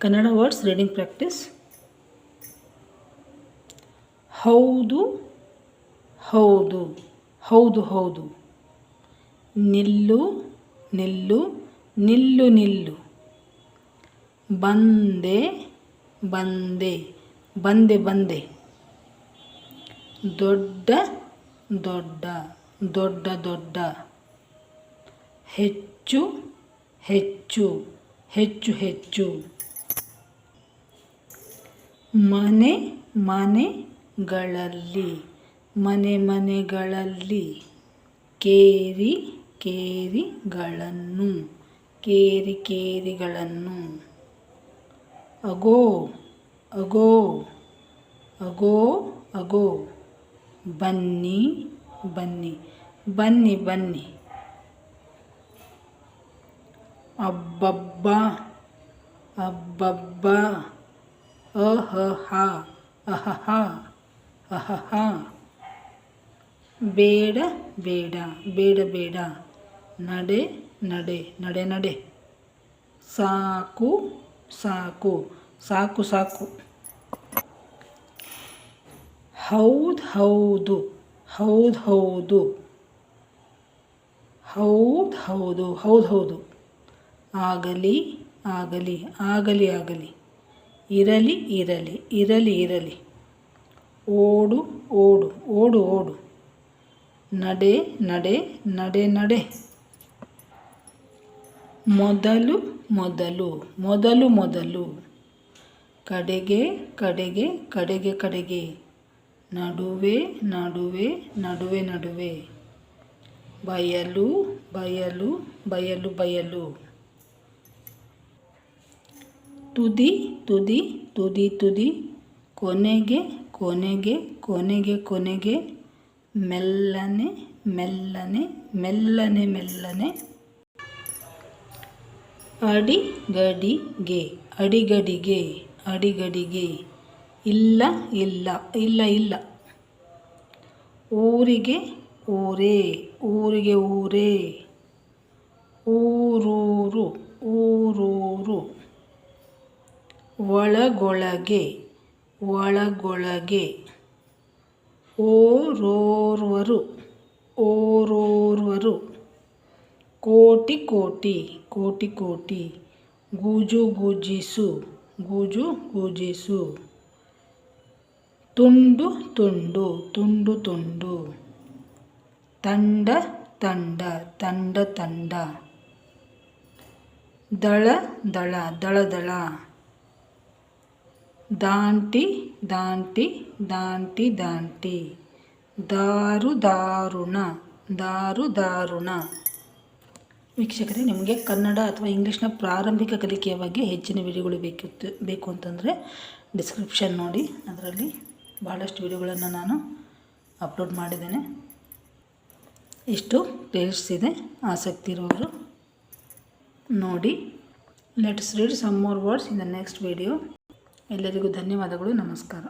Kannada words reading practice. ಹೌದು ಹೌದು ಹೌದು ಹೌದು. ನಿಲ್ಲು ನಿಲ್ಲು ನಿಲ್ಲು ನಿಲ್ಲು. ಬಂದೆ ಬಂದೆ ಬಂದೆ ಬಂದೆ. ದೊಡ್ಡ ದೊಡ್ಡ ದೊಡ್ಡ ದೊಡ್ಡ. ಹೆಚ್ಚು ಹೆಚ್ಚು ಹೆಚ್ಚು ಹೆಚ್ಚು. ಮನೆ ಮನೆಗಳಲ್ಲಿ ಮನೆ ಮನೆಗಳಲ್ಲಿ. ಕೇರಿ ಕೇರಿಗಳನ್ನು ಕೇರಿ ಕೇರಿಗಳನ್ನು. ಅಗೋ ಅಗೋ ಅಗೋ ಅಗೋ. ಬನ್ನಿ ಬನ್ನಿ ಬನ್ನಿ ಬನ್ನಿ. ಅಬ್ಬಬ್ಬ ಅಬ್ಬಬ್ಬ. ಅಹಹ ಅಹಹ ಅಹಹ. ಬೇಡ ಬೇಡ ಬೇಡ ಬೇಡ. ನಡೆ ನಡೆ ನಡೆ ನಡೆ. ಸಾಕು ಸಾಕು ಸಾಕು ಸಾಕು. ಹೌದು ಹೌದು ಹೌದು ಹೌದು ಹೌದು ಹೌದು ಹೌದು ಹೌದು. ಆಗಲಿ ಆಗಲಿ ಆಗಲಿ ಆಗಲಿ. ಇರಲಿ ಇರಲಿ ಇರಲಿ ಇರಲಿ. ಓಡು ಓಡು ಓಡು ಓಡು. ನಡೆ ನಡೆ ನಡೆ ನಡೆ. ಮೊದಲು ಮೊದಲು ಮೊದಲು ಮೊದಲು. ಕಡೆಗೆ ಕಡೆಗೆ ಕಡೆಗೆ ಕಡೆಗೆ. ನಡುವೆ ನಡುವೆ ನಡುವೆ ನಡುವೆ. ಬಯಲು ಬಯಲು ಬಯಲು ಬಯಲು. ತುದಿ ತುದಿ ತುದಿ ತುದಿ. ಕೊನೆಗೆ ಕೊನೆಗೆ ಕೊನೆಗೆ ಕೊನೆಗೆ. ಮೆಲ್ಲನೆ ಮೆಲ್ಲನೆ ಮೆಲ್ಲನೆ ಮೆಲ್ಲನೆ. ಅಡಿಗಡಿಗೆ ಅಡಿಗಡಿಗೆ ಅಡಿಗಡಿಗೆ. ಇಲ್ಲ ಇಲ್ಲ ಇಲ್ಲ ಇಲ್ಲ. ಊರಿಗೆ ಊರೇ ಊರಿಗೆ ಊರೇ. ಊರೂರು ಊರೂರು. ಒಳಗೊಳಗೆ ಒಳಗೊಳಗೆ. ಓರೋರ್ವರು ಓರೋರ್ವರು. ಕೋಟಿ ಕೋಟಿ ಕೋಟಿ ಕೋಟಿ. ಗೂಜು ಗೂಜಿಸು ಗೂಜು ಗೂಜಿಸು. ತುಂಡು ತುಂಡು ತುಂಡು ತುಂಡು. ತಂಡ ತಂಡ ತಂಡ ತಂಡ. ದಳ ದಳ ದಳ ದಳ. ದಾಂಟಿ ದಾಂಟಿ ದಾಂಟಿ ದಾಂಟಿ. ದಾರು ದಾರುಣ ದಾರು ದಾರುಣ. ವೀಕ್ಷಕರೇ, ನಿಮಗೆ ಕನ್ನಡ ಅಥವಾ ಇಂಗ್ಲೀಷ್ನ ಪ್ರಾರಂಭಿಕ ಕಲಿಕೆಯ ಬಗ್ಗೆ ಹೆಚ್ಚಿನ ವಿಡಿಯೋಗಳು ಬೇಕು ಅಂತಂದರೆ ಡಿಸ್ಕ್ರಿಪ್ಷನ್ ನೋಡಿ. ಅದರಲ್ಲಿ ಭಾಳಷ್ಟು ವಿಡಿಯೋಗಳನ್ನು ನಾನು ಅಪ್ಲೋಡ್ ಮಾಡಿದ್ದೇನೆ. ಇಷ್ಟು ಪ್ಲೇಲಿಸ್ಟ್ಸ್ ಇದೆ. ಆಸಕ್ತಿ ಇರುವವರು ನೋಡಿ. Let's read some more words in the next video. ಎಲ್ಲರಿಗೂ ಧನ್ಯವಾದಗಳು. ನಮಸ್ಕಾರ.